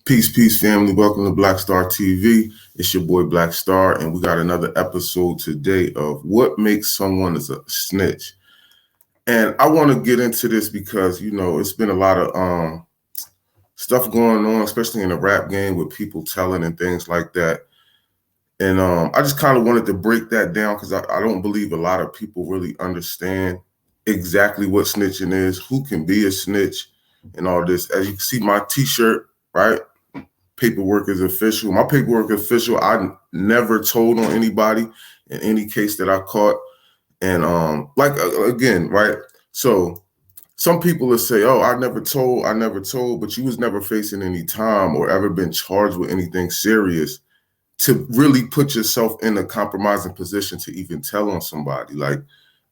Peace, family. Welcome to Black Star TV. It's your boy Black Star, and we got another episode today of what makes someone as a snitch. And I want to get into this because, it's been a lot of stuff going on, especially in the rap game with people telling and things like that. And I just kind of wanted to break that down because I don't believe a lot of people really understand exactly what snitching is, who can be a snitch, and all this. As you can see, my t-shirt, right? Paperwork is official. My paperwork is official. I never told on anybody in any case that I caught. And again, right? So some people will say, oh, I never told, but you was never facing any time or ever been charged with anything serious to really put yourself in a compromising position to even tell on somebody. Like,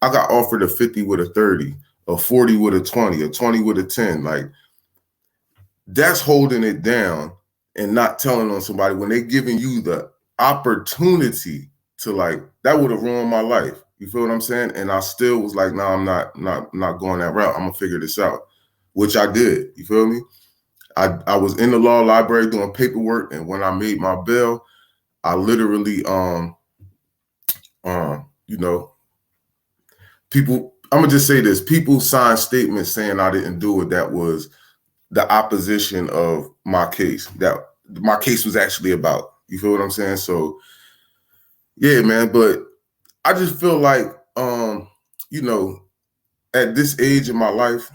I got offered a 50 with a 30, a 40 with a 20, a 20 with a 10. Like, that's holding it down and not telling on somebody when they're giving you the opportunity to, like, that would have ruined my life. You feel what I'm saying? And I still was like, no, I'm not going that route. I'm gonna figure this out, which I did. You feel me? I was in the law library doing paperwork, and when I made my bill, I literally, people, I'm gonna just say this, people signed statements saying I didn't do it. That was the opposition of my case, that my case was actually about. You feel what I'm saying? So, yeah, man, but I just feel like, at this age in my life,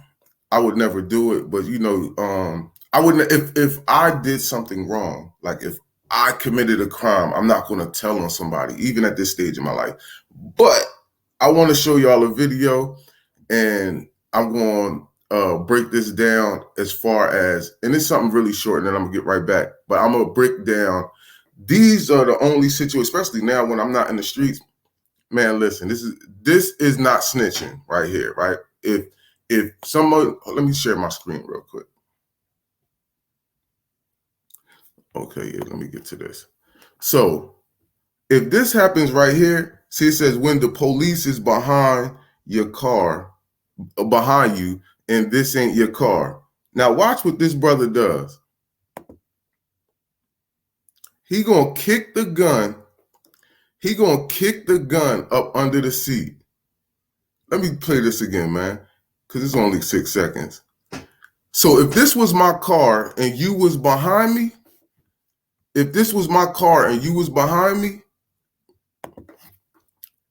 I would never do it. But, I wouldn't, if I did something wrong, like if I committed a crime, I'm not going to tell on somebody, even at this stage in my life. But I want to show y'all a video, and I'm going to break this down as far as, and it's something really short, and then I'm going to get right back. But I'm going to break down, these are the only situations, especially now when I'm not in the streets. Man, listen, this is not snitching right here, right? If someone, let me share my screen real quick. Okay, yeah, let me get to this. So if this happens right here, see, it says when the police is behind your car, behind you, and this ain't your car. Now watch what this brother does. He gonna kick the gun. He gonna kick the gun up under the seat. Let me play this again, man, because it's only 6 seconds. So if this was my car and you was behind me,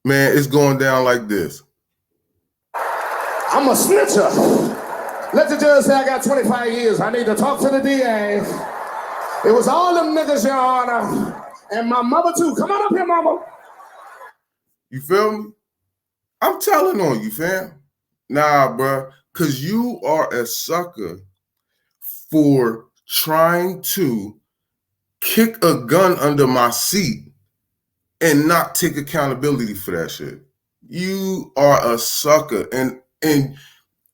man, it's going down like this. I'm a snitcher. Let the judge say I got 25 years. I need to talk to the DA. It was all them niggas, Your Honor. And my mother, too. Come on up here, mama. You feel me? I'm telling on you, fam. Nah, bro. Because you are a sucker for trying to kick a gun under my seat and not take accountability for that shit. You are a sucker. And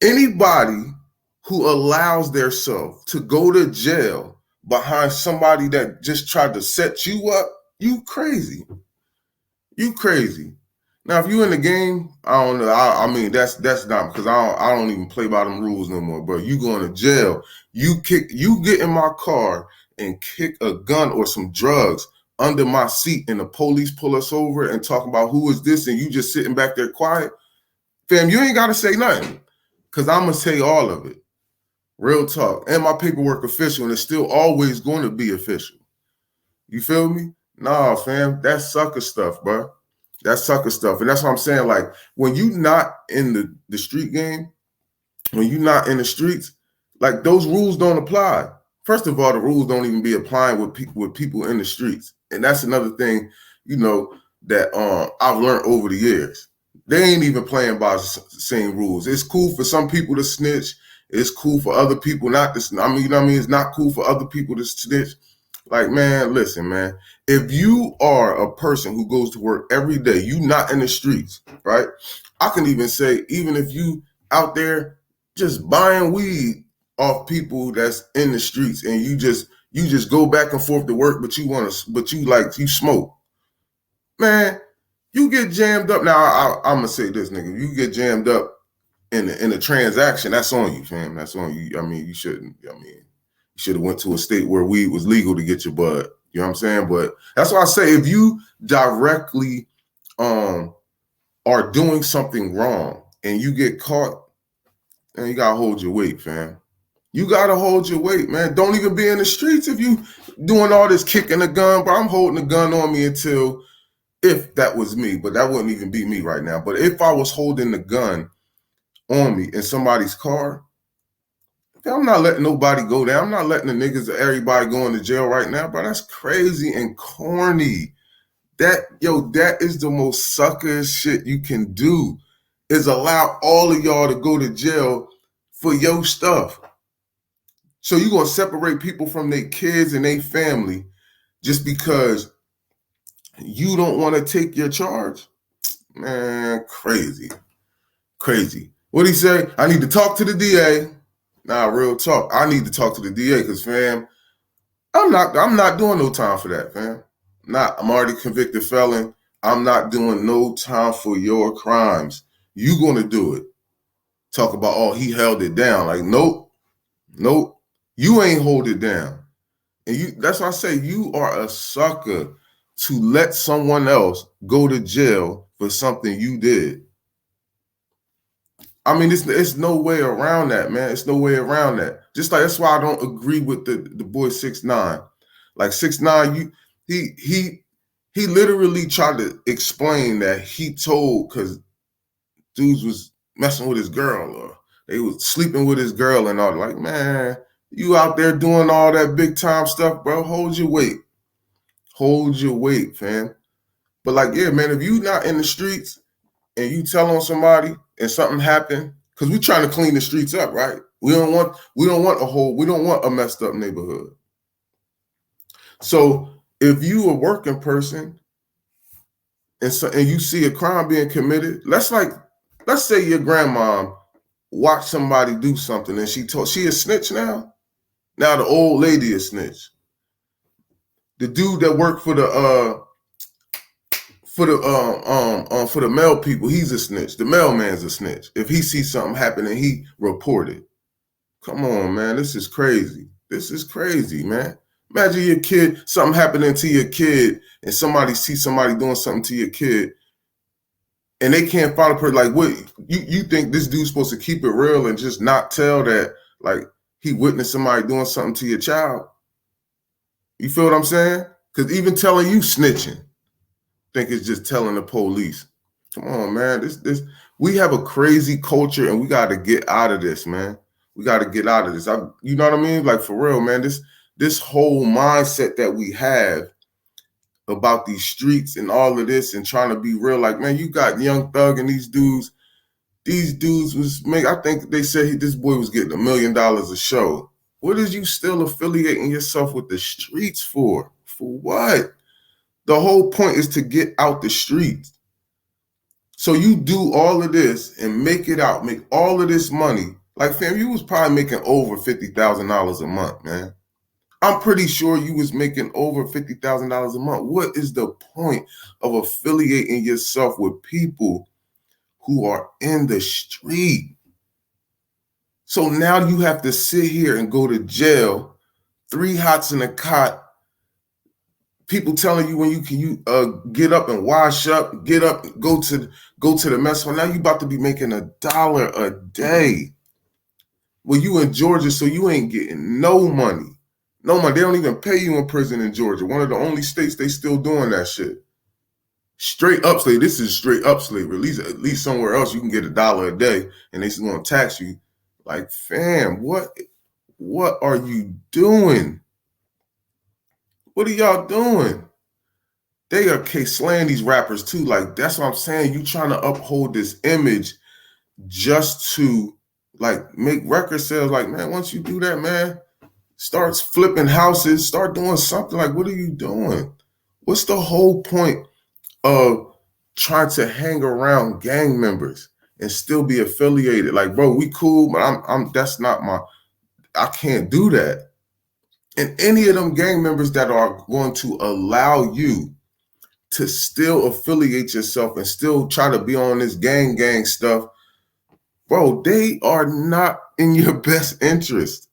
anybody who allows theirself to go to jail behind somebody that just tried to set you up, you crazy. You crazy. Now, if you in the game, I don't know. I mean, that's not, because I don't even play by them rules no more, bro. You going to jail. You get in my car and kick a gun or some drugs under my seat, and the police pull us over and talk about who is this, and you just sitting back there quiet. Fam, you ain't got to say nothing, because I'm going to say all of it. Real talk. And my paperwork official, and it's still always going to be official. You feel me? Nah, fam, that's sucker stuff, bro. That's sucker stuff. And that's what I'm saying. Like, when you not in the street game, when you not in the streets, like, those rules don't apply. First of all, the rules don't even be applying with people in the streets. And that's another thing, that I've learned over the years. They ain't even playing by the same rules. It's cool for some people to snitch. It's cool for other people not to snitch. I mean, it's not cool for other people to snitch. Like, man, listen, man. If you are a person who goes to work every day, you not in the streets, right? I can even say, even if you out there just buying weed off people that's in the streets, and you just go back and forth to work, but you smoke, man, you get jammed up. Now, I'm gonna say this, nigga. You get jammed up in a transaction, that's on you, fam. That's on you. I mean, you shouldn't. I mean, You should have went to a state where weed was legal to get your bud. You know what I'm saying? But that's why I say if you directly are doing something wrong and you get caught, and you gotta hold your weight, fam. You gotta hold your weight, man. Don't even be in the streets if you doing all this kicking the gun, but I'm holding the gun on me until, if that was me, but that wouldn't even be me right now. But if I was holding the gun on me in somebody's car, I'm not letting nobody go there. I'm not letting the niggas, everybody going to jail right now, bro. That's crazy and corny. That is the most sucker shit you can do, is allow all of y'all to go to jail for your stuff. So you're going to separate people from their kids and their family just because you don't want to take your charge? Man, crazy. Crazy. What'd he say? I need to talk to the DA. Nah, real talk. I need to talk to the DA because, fam, I'm not doing no time for that, fam. I'm already convicted felon. I'm not doing no time for your crimes. You gonna do it. Talk about, oh, he held it down. Like, nope. You ain't hold it down. And that's why I say you are a sucker to let someone else go to jail for something you did. I mean, it's no way around that, man. It's no way around that. Just like that's why I don't agree with the boy 6ix9ine. Like 6ix9ine, he literally tried to explain that he told because dudes was messing with his girl or they was sleeping with his girl and all. Like, man, you out there doing all that big time stuff, bro. Hold your weight. Hold your weight, fam. But like, yeah, man, if you not in the streets and you tell on somebody and something happened, because we trying to clean the streets up, right? We don't want a messed up neighborhood. So if you a working person and you see a crime being committed, let's say your grandma watched somebody do something and she a snitch now. Now the old lady is snitch. The dude that worked for the mail people, he's a snitch. The mailman's a snitch. If he sees something happening, he reported. Come on, man. This is crazy. This is crazy, man. Imagine your kid, something happening to your kid, and somebody sees somebody doing something to your kid, and they can't find a person. Like, what you think this dude's supposed to keep it real and just not tell that, like, he witnessed somebody doing something to your child? You feel what I'm saying? Because even telling you snitching, think it's just telling the police. Come on, man. This we have a crazy culture, and we got to get out of this, man. We got to get out of this. You know what I mean? Like, for real, man. This whole mindset that we have about these streets and all of this and trying to be real, like, man, you got Young Thug and these dudes was I think they said this boy was getting $1 million a show. What is you still affiliating yourself with the streets for? For what? The whole point is to get out the streets. So you do all of this and make it out, make all of this money. Like, fam, you was probably making over $50,000 a month, man. I'm pretty sure you was making over $50,000 a month. What is the point of affiliating yourself with people who are in the street? So now you have to sit here and go to jail, 3 hots in a cot, people telling you when you get up and wash up, get up, go to the mess hall. Now you about to be making $1 a day. Well, you in Georgia, so you ain't getting no money. No money. They don't even pay you in prison in Georgia. One of the only states they still doing that shit. Straight up slavery. This is straight up slavery. At least somewhere else you can get $1 a day and they still gonna tax you. Like, fam, what are you doing? What are y'all doing? They are slaying these rappers too. Like, that's what I'm saying. You trying to uphold this image just to, like, make record sales. Like, man, once you do that, man, start flipping houses, start doing something. Like, what are you doing? What's the whole point of trying to hang around gang members and still be affiliated? Like, bro, we cool, but that's not I can't do that. And any of them gang members that are going to allow you to still affiliate yourself and still try to be on this gang stuff, bro, they are not in your best interest.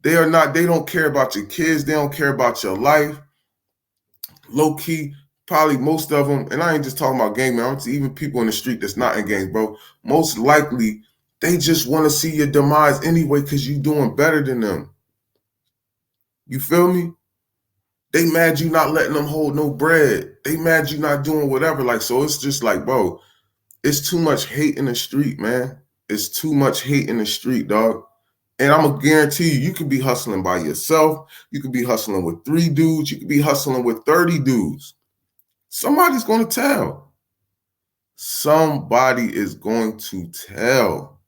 They are not, they don't care about your kids. They don't care about your life. Low key, probably most of them, and I ain't just talking about gang members, even people in the street that's not in gangs, bro. Most likely, they just want to see your demise anyway because you doing better than them. You feel me? They mad you not letting them hold no bread. They mad you not doing whatever. Like, so it's just like, bro, it's too much hate in the street, man. It's too much hate in the street, dog. And I'm gonna guarantee you, you could be hustling by yourself. You could be hustling with 3 dudes. You could be hustling with 30 dudes. Somebody's gonna tell. Somebody is going to tell.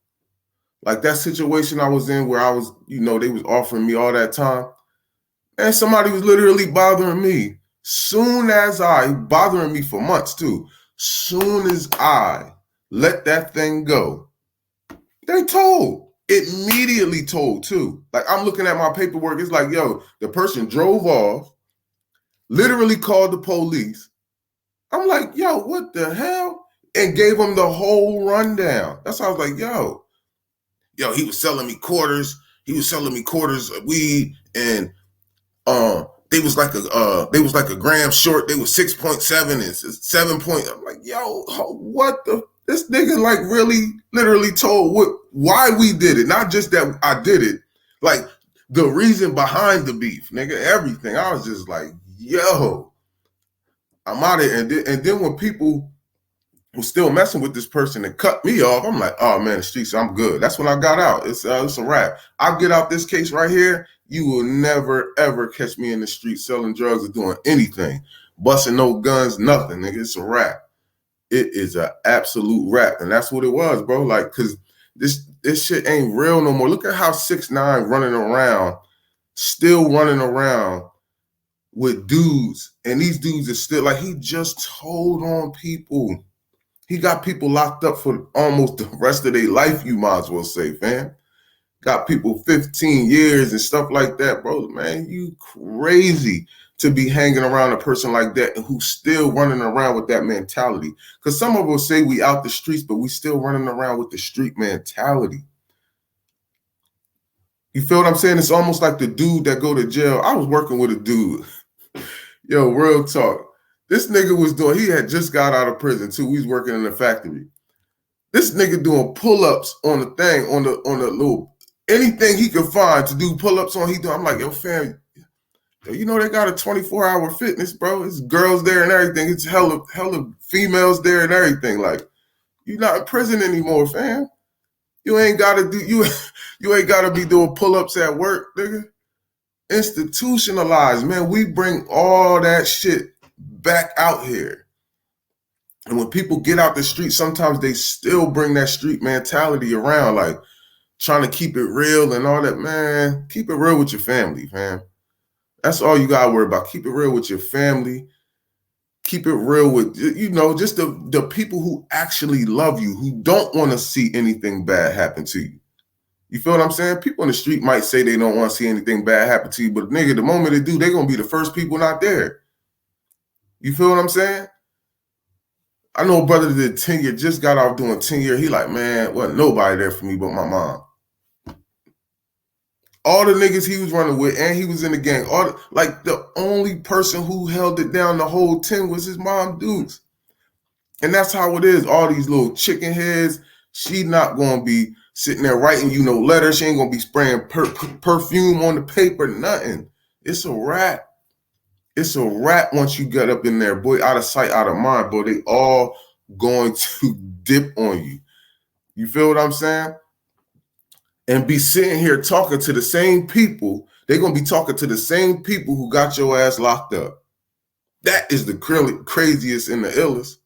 Like that situation I was in where I was, they was offering me all that time. And somebody was literally bothering me. Bothering me for months too. Soon as I let that thing go, they told. Immediately told too. Like I'm looking at my paperwork. It's like, yo, the person drove off, literally called the police. I'm like, yo, what the hell? And gave them the whole rundown. That's how I was like, yo, he was selling me quarters. He was selling me quarters of weed, and they was like a gram short. They was 6.7 and 7 point. I'm like, yo, what the? This nigga like really literally told why we did it. Not just that I did it, like the reason behind the beef, nigga, everything. I was just like, yo, I'm out of here. And then when people were still messing with this person and cut me off, I'm like, oh man, the streets, I'm good. That's when I got out. It's a wrap. I'll get out this case right here. You will never, ever catch me in the street selling drugs or doing anything. Busting no guns, nothing, nigga. It's a wrap. It is an absolute wrap. And that's what it was, bro. Like, because this shit ain't real no more. Look at how 6ix9ine running around, still running around with dudes. And these dudes are still, like, he just told on people. He got people locked up for almost the rest of their life, you might as well say, fam. Got people 15 years and stuff like that, bro. Man, you crazy to be hanging around a person like that who's still running around with that mentality. Because some of us say we out the streets, but we still running around with the street mentality. You feel what I'm saying? It's almost like the dude that go to jail. I was working with a dude. Yo, real talk. This nigga he had just got out of prison too. He was working in a factory. This nigga doing pull-ups on the thing, on the little, anything he could find to do pull-ups on, he do. I'm like, yo, fam, they got a 24-hour fitness, bro. It's girls there and everything. It's hella females there and everything. Like, you're not in prison anymore, fam. You ain't gotta be doing pull-ups at work, nigga. Institutionalized, man. We bring all that shit back out here. And when people get out the street, sometimes they still bring that street mentality around, like trying to keep it real and all that, man. Keep it real with your family, man. That's all you gotta worry about. Keep it real with your family. Keep it real with, just the people who actually love you, who don't want to see anything bad happen to you. You feel what I'm saying? People in the street might say they don't want to see anything bad happen to you, but nigga, the moment they do, they're going to be the first people not there. You feel what I'm saying? I know a brother that did 10 years, just got off doing 10 years. He like, man, wasn't nobody there for me but my mom. All the niggas he was running with, and he was in the gang. The only person who held it down the whole 10 was his mom dudes. And that's how it is. All these little chicken heads, she not going to be sitting there writing you no letters. She ain't going to be spraying perfume on the paper, nothing. It's a wrap. It's a wrap once you get up in there, boy, out of sight, out of mind, boy. They all going to dip on you. You feel what I'm saying? And be sitting here talking to the same people. They're going to be talking to the same people who got your ass locked up. That is the craziest and the illest.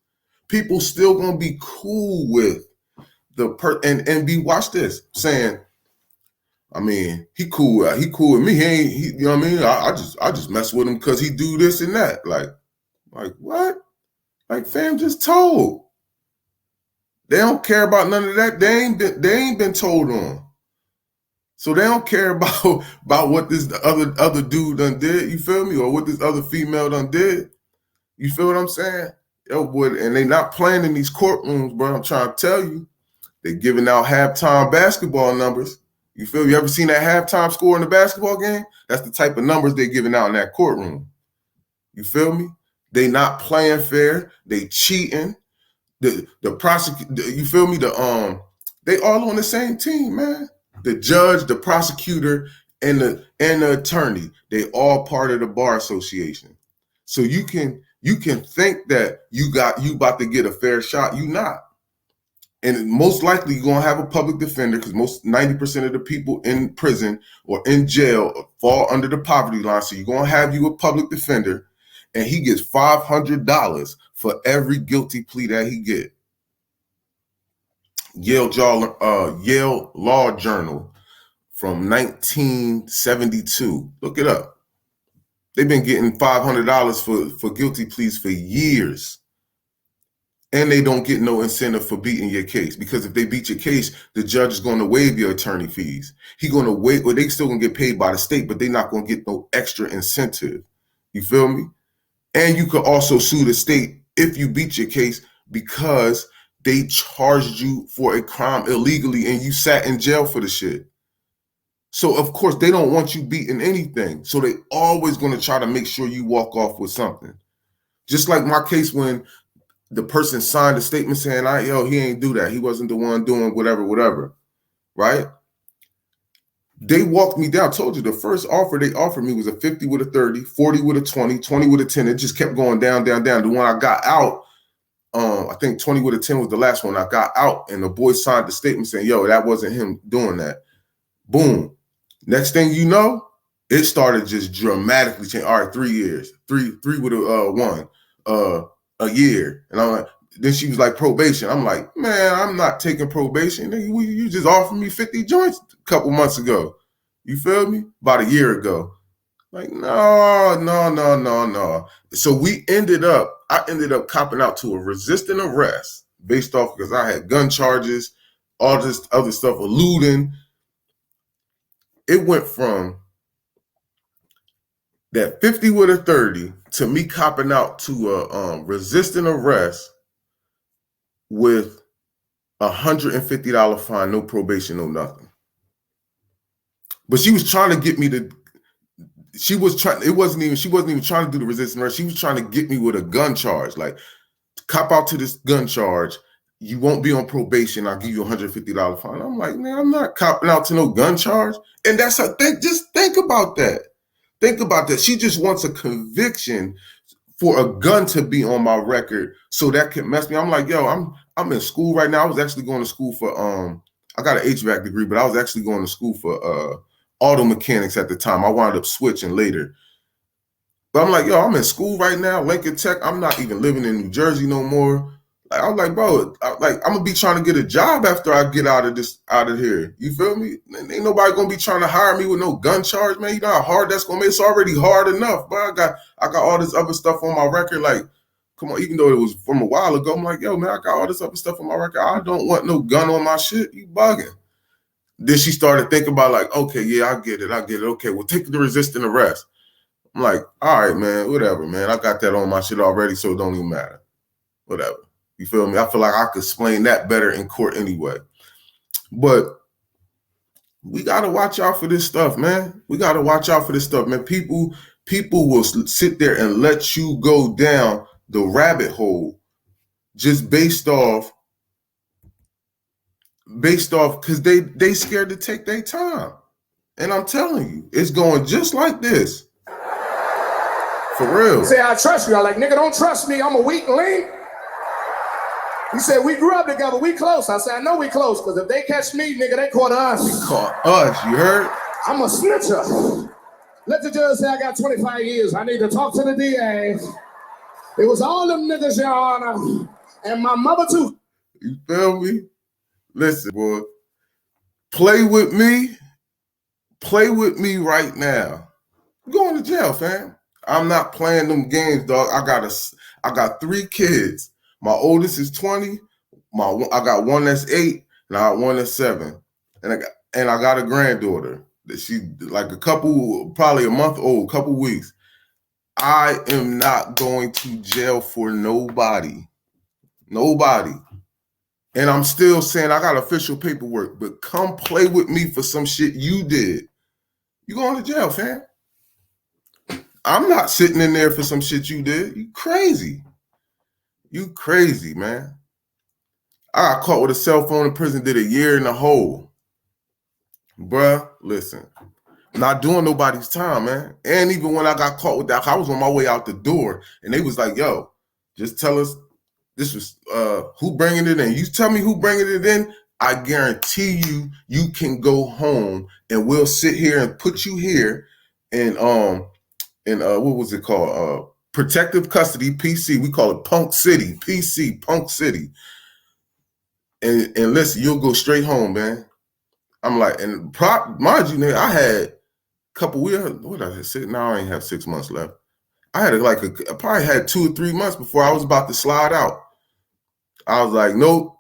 People still going to be cool with watch this, saying, I mean, he cool with me. He ain't, you know what I mean? I just mess with him because he do this and that. Like what? Like, fam, just told. They don't care about none of that. They ain't been told on. So they don't care about what this other dude done did, you feel me? Or what this other female done did. You feel what I'm saying? Yo, boy, and they not playing in these courtrooms, bro. I'm trying to tell you. They giving out halftime basketball numbers. You feel me? You ever seen that halftime score in the basketball game? That's the type of numbers they're giving out in that courtroom. You feel me? They not playing fair. They cheating. The prosecutor, you feel me? They all on the same team, man. The judge, the prosecutor, and the attorney, they all part of the bar association. So you can think that you about to get a fair shot. You not. And most likely you're gonna have a public defender, because most 90% of the people in prison or in jail fall under the poverty line. So you're gonna have you a public defender, and he gets $500 for every guilty plea that he get. Yale Law Journal from 1972. Look it up. They've been getting $500 for guilty pleas for years. And they don't get no incentive for beating your case, because if they beat your case, the judge is going to waive your attorney fees. He's going to waive, or they still going to get paid by the state, but they're not going to get no extra incentive. You feel me? And you could also sue the state if you beat your case, because they charged you for a crime illegally and you sat in jail for the shit. So of course they don't want you beating anything. So they always going to try to make sure you walk off with something. Just like my case, when the person signed a statement saying, he ain't do that. He wasn't the one doing whatever, right? They walked me down. I told you the first offer they offered me was a 50 with a 30, 40 with a 20, 20 with a 10. It just kept going down. The one I got out, I think 20 with a 10 was the last one. I got out, and the boy signed the statement saying, that wasn't him doing that. Boom. Next thing you know, it started just dramatically changing. All right, 3 years, three with a 1, a year. And I'm like, then she was like, probation. I'm like, man, I'm not taking probation. You just offered me 50 joints a couple months ago. You feel me? About a year ago. Like, no. So I ended up copping out to a resisting arrest based off, because I had gun charges, all this other stuff, eluding. It went from that 50 with a 30 to me copping out to a resisting arrest with $150 fine, no probation, no nothing. But she was trying to get me to. She wasn't even trying to do the resisting arrest. She was trying to get me with a gun charge, like, cop out to this gun charge. You won't be on probation. I'll give you $150 fine. I'm like, man, I'm not copping out to no gun charge. And that's her thing. Just think about that. Think about that. She just wants a conviction for a gun to be on my record, so that can mess me. I'm like, I'm in school right now. I was actually going to school for I got an HVAC degree, but I was actually going to school for auto mechanics at the time. I wound up switching later. But I'm like, I'm in school right now, Lincoln Tech. I'm not even living in New Jersey no more. Like, I was like, bro, I'm gonna be trying to get a job after I get out of here. You feel me? Ain't nobody gonna be trying to hire me with no gun charge, man. You know how hard that's gonna make? It's already hard enough, but I got all this other stuff on my record. Like, come on, even though it was from a while ago, I'm like, man, I got all this other stuff on my record. I don't want no gun on my shit. You bugging. Then she started thinking about, like, okay, yeah, I get it. Okay, well, take the resisting arrest. I'm like, all right, man, whatever, man. I got that on my shit already, so it don't even matter. Whatever. You feel me? I feel like I could explain that better in court anyway. But we got to watch out for this stuff, man. We got to watch out for this stuff, man. People will sit there and let you go down the rabbit hole just based off because they scared to take their time. And I'm telling you, it's going just like this. For real. You say, I trust you. I'm like, nigga, don't trust me. I'm a weak link. He said, we grew up together. We close. I said, I know we close, because if they catch me, nigga, they caught us. They caught us, you heard? I'm a snitcher. Let the judge say I got 25 years. I need to talk to the DA. It was all them niggas, Your Honor, and my mother too. You feel me? Listen, boy, play with me right now. I'm going to jail, fam. I'm not playing them games, dog. I got 3 kids. My oldest is 20. I got one that's 8, and I got one that's 7. And I got a granddaughter that she like probably a month old, couple weeks. I am not going to jail for nobody. Nobody. And I'm still saying I got official paperwork, but come play with me for some shit you did. You going to jail, fam. I'm not sitting in there for some shit you did. You crazy. You crazy, man. I got caught with a cell phone in prison, did a year in the hole. Bruh, listen. Not doing nobody's time, man. And even when I got caught with that, I was on my way out the door, and they was like, yo, just tell us this was who bringing it in. You tell me who bringing it in, I guarantee you can go home, and we'll sit here and put you here and what was it called? Protective custody, PC. We call it Punk City, PC, Punk City. And listen, you'll go straight home, man. I'm like, and mind you, nigga, I had a couple weeks. What did I say? Now I ain't have 6 months left. I had I probably had 2 or 3 months before I was about to slide out. I was like, nope,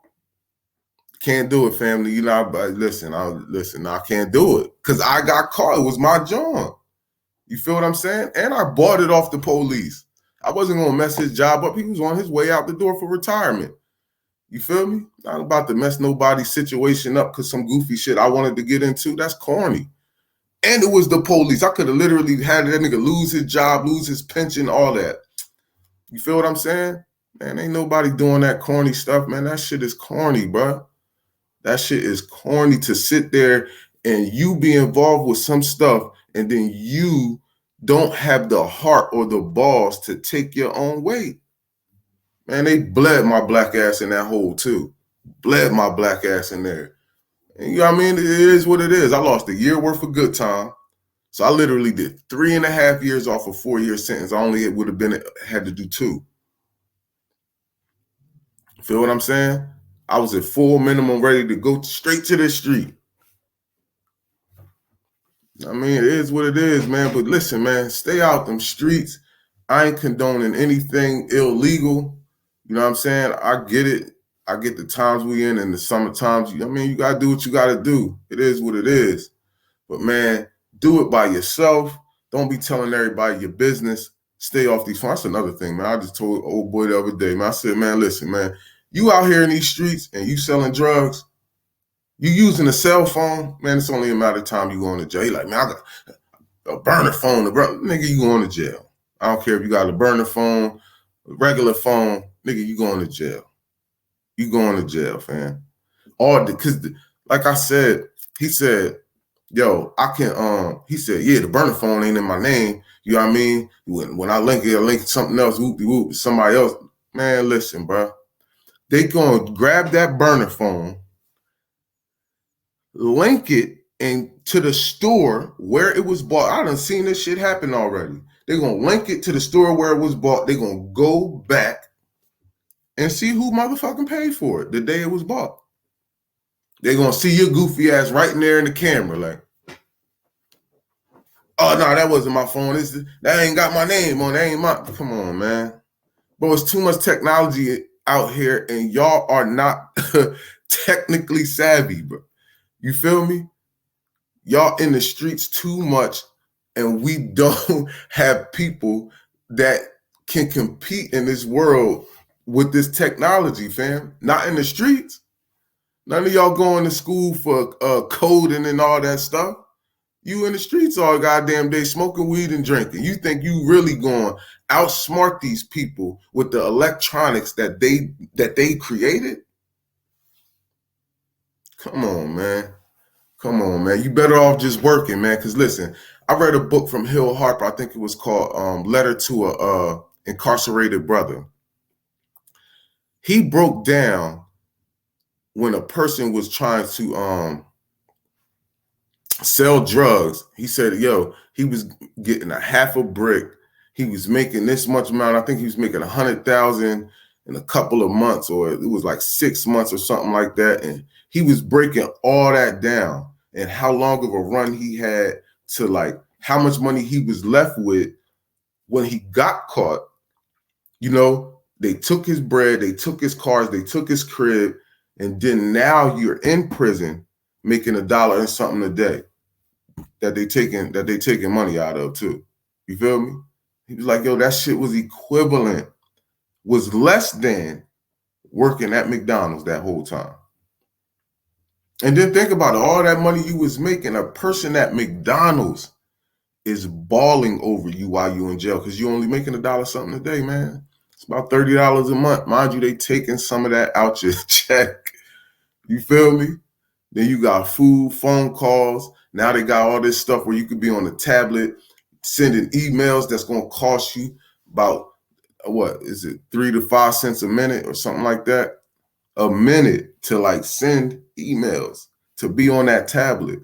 can't do it, family. You know, but listen, I can't do it because I got caught. It was my job. You feel what I'm saying? And I bought it off the police. I wasn't gonna mess his job up. He was on his way out the door for retirement. You feel me? Not about to mess nobody's situation up because some goofy shit I wanted to get into. That's corny. And it was the police. I could have literally had that nigga lose his job, lose his pension, all that. You feel what I'm saying? Man, ain't nobody doing that corny stuff, man. That shit is corny, bro. That shit is corny to sit there and you be involved with some stuff and then you don't have the heart or the balls to take your own weight. Man, they bled my black ass in that hole too. Bled my black ass in there. And you know what I mean? It is what it is. I lost a year worth of good time. So I literally did 3.5 years off a 4-year sentence. I only would have had to do 2. Feel what I'm saying? I was at full minimum, ready to go straight to the street. I mean, it is what it is, man. But listen, man, stay out them streets. I ain't condoning anything illegal. You know what I'm saying? I get it. I get the times we in the summer times. I mean, you got to do what you got to do. It is what it is. But, man, do it by yourself. Don't be telling everybody your business. Stay off these phones. That's another thing, man. I just told old boy the other day, man. I said, man, listen, man, you out here in these streets and you selling drugs, you using a cell phone, man, it's only a matter of time you going to jail. He like, man, I got a burner phone. Nigga, you going to jail. I don't care if you got a burner phone, a regular phone, nigga, you going to jail. You going to jail, fam. Because like I said, he said, yo, I can, he said, yeah, the burner phone ain't in my name. You know what I mean? When I link it, I link something else, whoop, somebody else. Man, listen, bro. They gonna grab that burner phone, link it to the store where it was bought. I done seen this shit happen already. They're gonna link it to the store where it was bought. They're gonna go back and see who motherfucking paid for it the day it was bought. They're gonna see your goofy ass right in there in the camera, like, oh no, that wasn't my phone. That ain't got my name on it. That ain't my. Come on, man. Bro, it's too much technology out here, and y'all are not technically savvy, bro. You feel me? Y'all in the streets too much, and we don't have people that can compete in this world with this technology, fam. Not in the streets. None of y'all going to school for coding and all that stuff. You in the streets all goddamn day smoking weed and drinking. You think you really going to outsmart these people with the electronics that they created? Come on, man. Come on, man. You better off just working, man. Because listen, I read a book from Hill Harper. I think it was called Letter to a Incarcerated Brother. He broke down when a person was trying to sell drugs. He said, yo, he was getting a half a brick. He was making this much amount. I think he was making 100,000 in a couple of months, or it was like 6 months or something like that. And he was breaking all that down and how long of a run he had to, like, how much money he was left with when he got caught. You know, they took his bread, they took his cars, they took his crib, and then now you're in prison making $1 and something a day that they taking money out of too. You feel me? He was like, yo, that shit was less than working at McDonald's that whole time. And then think about it, all that money you was making, a person at McDonald's is balling over you while you in jail because you only making $1 something a day, man. It's about $30 a month. Mind you, they taking some of that out your check. You feel me? Then you got food, phone calls. Now they got all this stuff where you could be on a tablet sending emails that's going to cost you about, what is it, 3 to 5 cents a minute or something like that? A minute to like send emails, to be on that tablet.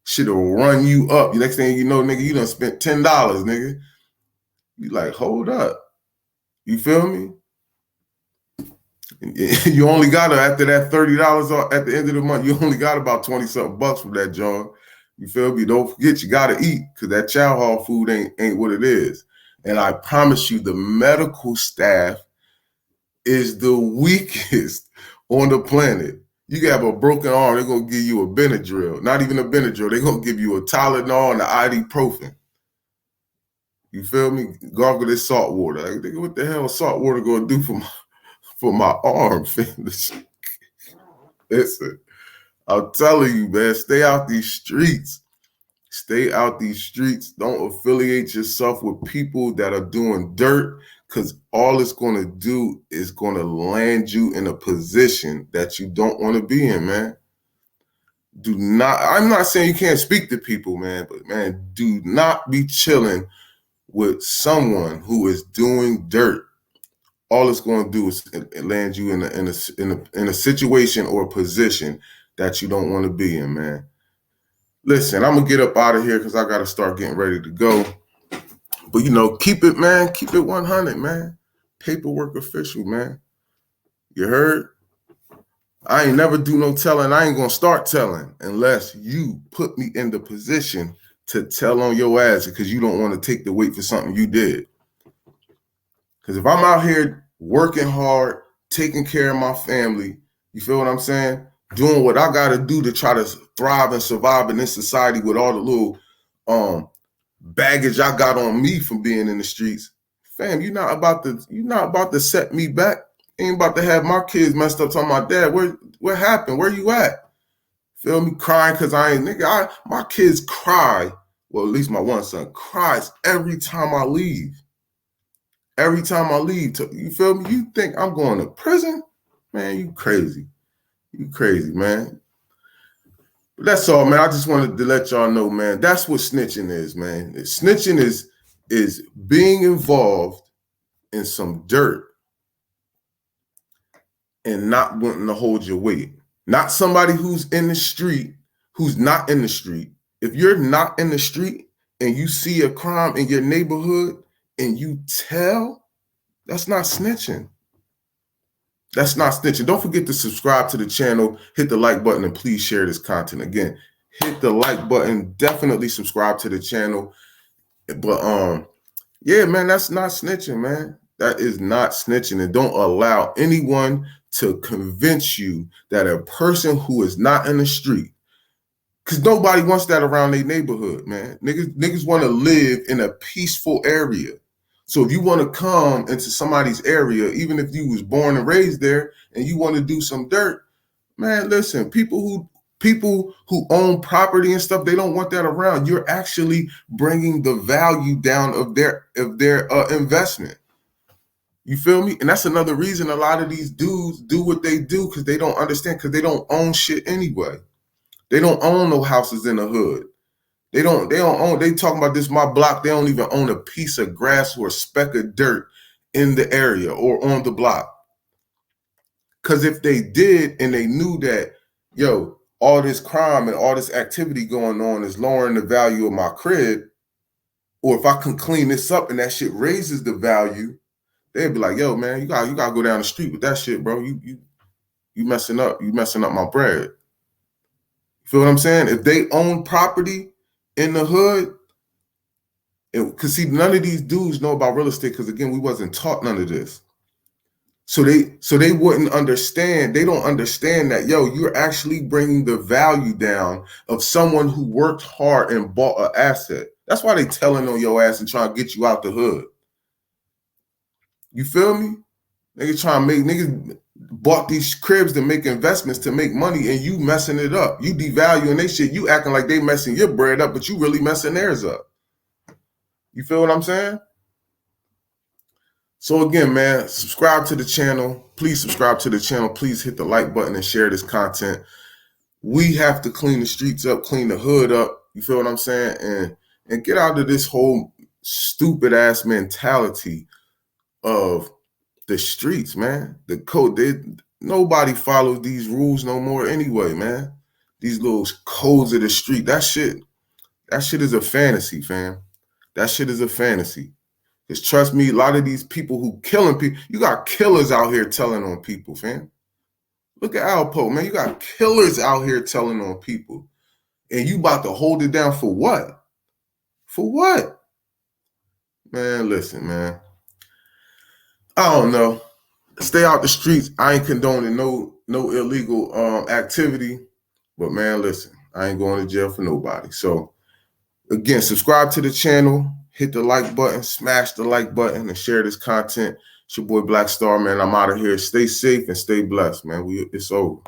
Shit'll run you up. The next thing you know, nigga, you done spent $10, nigga. You like, hold up. You feel me? You only got to, after that $30 at the end of the month, you only got about 20-something bucks from that joint. You feel me? Don't forget, you got to eat because that chow hall food ain't what it is. And I promise you, the medical staff is the weakest on the planet. You have a broken arm, they're going to give you a Benadryl. Not even a Benadryl. They're going to give you a Tylenol and an ibuprofen. You feel me? Gargle this salt water. Like, nigga, what the hell is salt water going to do for my arm? Listen, I'm telling you, man, stay out these streets. Stay out these streets. Don't affiliate yourself with people that are doing dirt, because all it's going to do is going to land you in a position that you don't want to be in, man. Do not, I'm not saying you can't speak to people, man, but man, do not be chilling with someone who is doing dirt. All it's going to do is land you in a situation or a position that you don't want to be in, man. Listen, I'm going to get up out of here because I got to start getting ready to go. But, you know, keep it, man. Keep it 100, man. Paperwork official, man. You heard? I ain't never do no telling. I ain't going to start telling unless you put me in the position to tell on your ass because you don't want to take the weight for something you did. Because if I'm out here working hard, taking care of my family, you feel what I'm saying? Doing what I got to do to try to thrive and survive in this society with all the little baggage I got on me from being in the streets. Fam, you're not about to set me back. Ain't about to have my kids messed up talking about, Dad, what happened? Where you at? Feel me? Crying because I ain't, nigga, my kids cry. Well, at least my one son cries every time I leave. Every time I leave, you feel me? You think I'm going to prison? Man, you crazy. You crazy, man. But that's all, man. I just wanted to let y'all know, man. That's what snitching is, man. Snitching is being involved in some dirt and not wanting to hold your weight. Not somebody who's in the street, who's not in the street. If you're not in the street and you see a crime in your neighborhood and you tell, that's not snitching. That's not snitching. Don't forget to subscribe to the channel, hit the like button, and please share this content. Again, hit the like button, definitely subscribe to the channel. But yeah, man, that's not snitching, man. That is not snitching. And don't allow anyone to convince you that a person who is not in the street, because nobody wants that around their neighborhood, man. Niggas want to live in a peaceful area. So if you want to come into somebody's area, even if you was born and raised there and you want to do some dirt, man, listen, people who own property and stuff, they don't want that around. You're actually bringing the value down of their investment. You feel me? And that's another reason a lot of these dudes do what they do, because they don't understand, because they don't own shit anyway. They don't own no houses in the hood. They don't own, they talking about this, my block, they don't even own a piece of grass or a speck of dirt in the area or on the block. Because if they did and they knew that, yo, all this crime and all this activity going on is lowering the value of my crib, or if I can clean this up and that shit raises the value, they'd be like, yo, man, you gotta go down the street with that shit, bro. You messing up my bread. You feel what I'm saying? If they own property in the hood, because see, none of these dudes know about real estate, because again, we wasn't taught none of this. So they wouldn't understand. They don't understand that, yo, you're actually bringing the value down of someone who worked hard and bought an asset. That's why they telling on your ass and trying to get you out the hood. You feel me? Niggas trying to make niggas bought these cribs to make investments to make money, and you messing it up. You devaluing they shit. You acting like they messing your bread up, but you really messing theirs up. You feel what I'm saying? So again, man, subscribe to the channel. Please subscribe to the channel. Please hit the like button and share this content. We have to clean the streets up, clean the hood up. You feel what I'm saying? And get out of this whole stupid ass mentality of the streets, man. The code, nobody follows these rules no more anyway, man. These little codes of the street, that shit is a fantasy, fam. That shit is a fantasy. Because trust me, a lot of these people who killing people, you got killers out here telling on people, fam. Look at Alpo, man. You got killers out here telling on people. And you about to hold it down for what? For what? Man, listen, man. I don't know. Stay out the streets. I ain't condoning no illegal activity. But man, listen, I ain't going to jail for nobody. So again, subscribe to the channel, hit the like button, smash the like button, and share this content. It's your boy Black Star, man. I'm out of here. Stay safe and stay blessed, man. It's over.